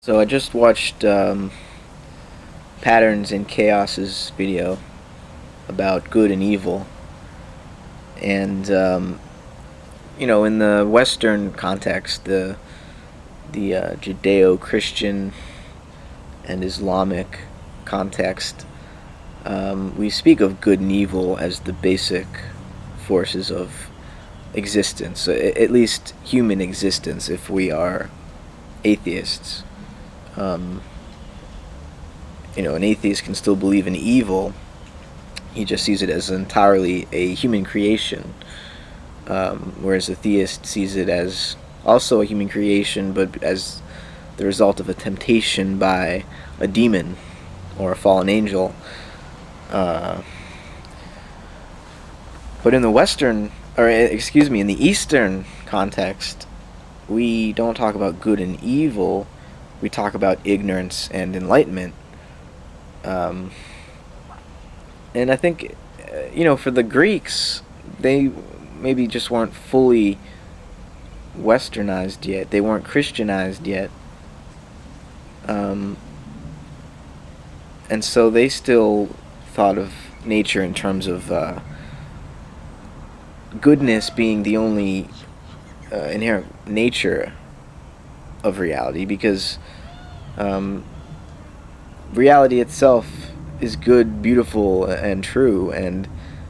So I just watched Patterns in Chaos's video about good and evil, and in the Western context, the Judeo-Christian and Islamic context, we speak of good and evil as the basic forces of existence, at least human existence, if we are atheists. Um, an atheist can still believe in evil. He just sees it as entirely a human creation, whereas a theist sees it as also a human creation, but as the result of a temptation by a demon or a fallen angel. Uh, but in the Western, in the Eastern context, we don't talk about good and evil. We talk about ignorance and enlightenment. Um, and I think, for the Greeks, they maybe just weren't fully westernized yet. They weren't Christianized yet. And so they still thought of nature in terms of goodness being the only inherent nature of reality, because reality itself is good, beautiful, and true, and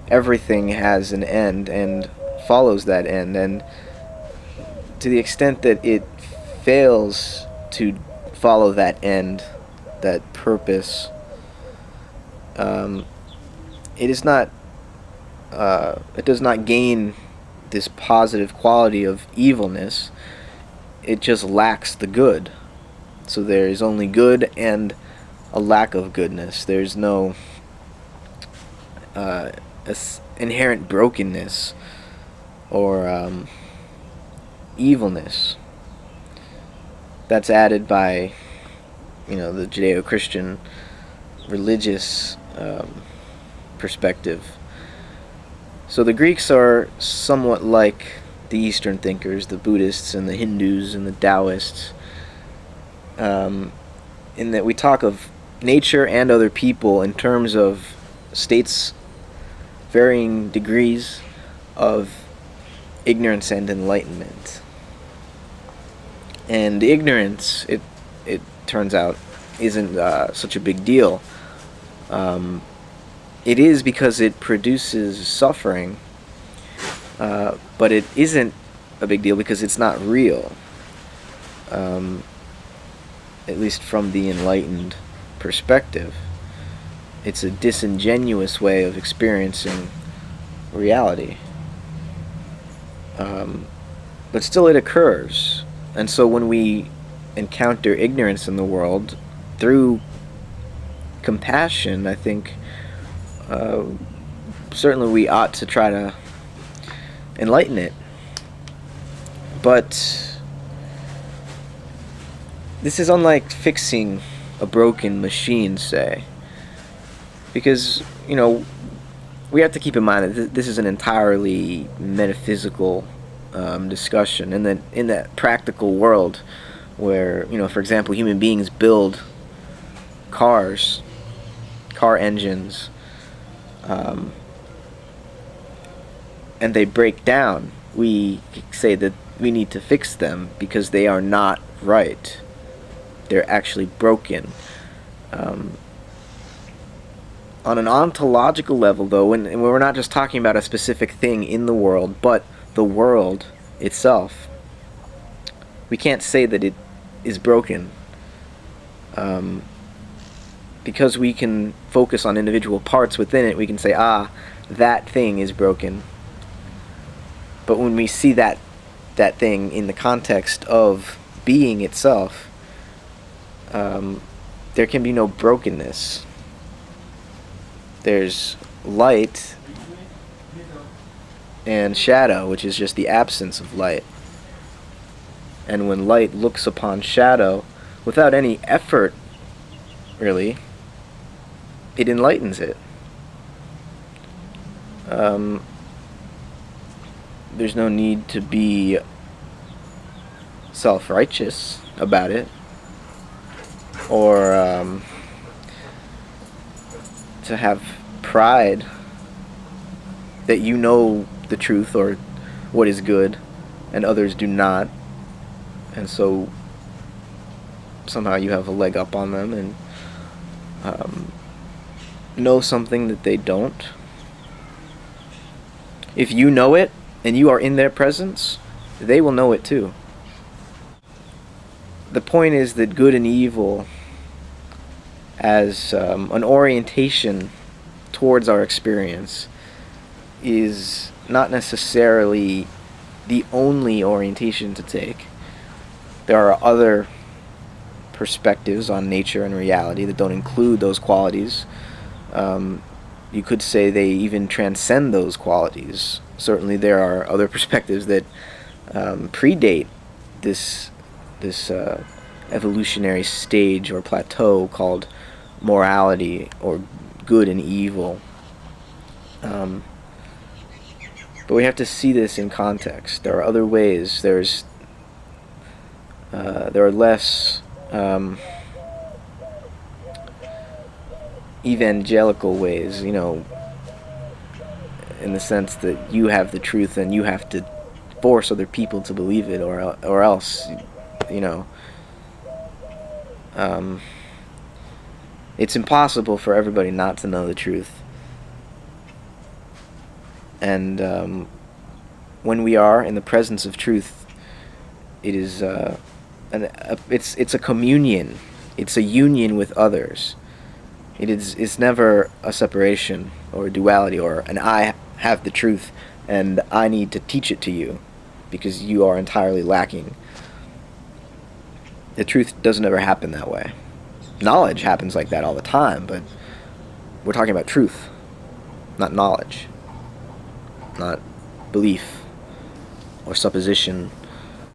everything has an end and follows that end. And to the extent that it fails to follow that end, that purpose, it is not. It does not gain this positive quality of evilness. It just lacks the good. So there is only good and a lack of goodness. There's no inherent brokenness or evilness that's added by the Judeo-Christian religious perspective. So the Greeks are somewhat like the Eastern thinkers, the Buddhists and the Hindus and the Taoists, in that we talk of nature and other people in terms of states, varying degrees of ignorance and enlightenment. And the ignorance, it turns out, isn't such a big deal. It is because it produces suffering, but it isn't a big deal because it's not real, at least from the enlightened perspective. It's a disingenuous way of experiencing reality. But still it occurs. And so when we encounter ignorance in the world, through compassion, I think certainly we ought to try to enlighten it. But this is unlike fixing a broken machine, say, because we have to keep in mind that this is an entirely metaphysical discussion, and that in that practical world where for example, human beings build car engines, and they break down, we say that we need to fix them because they are not right. They're actually broken. On an ontological level, though, and we're not just talking about a specific thing in the world, but the world itself, we can't say that it is broken, because we can focus on individual parts within it. We can say, that thing is broken. But when we see that thing in the context of being itself, there can be no brokenness. There's light and shadow, which is just the absence of light. And when light looks upon shadow, without any effort, really, it enlightens it. There's no need to be self-righteous about it. or to have pride that you know the truth or what is good and others do not, and so somehow you have a leg up on them and know something that they don't. If you know it and you are in their presence, they will know it too. The point is that good and evil as an orientation towards our experience is not necessarily the only orientation to take. There are other perspectives on nature and reality that don't include those qualities. You could say they even transcend those qualities. Certainly there are other perspectives that predate this evolutionary stage or plateau called morality or good and evil. But we have to see this in context. There are other ways. There are less evangelical ways, in the sense that you have the truth and you have to force other people to believe it, or else, it's impossible for everybody not to know the truth. And when we are in the presence of truth, it is it's a communion. It's a union with others. It's never a separation or a duality or an I have the truth and I need to teach it to you because you are entirely lacking. The truth doesn't ever happen that way. Knowledge happens like that all the time, but we're talking about truth, not knowledge, not belief or supposition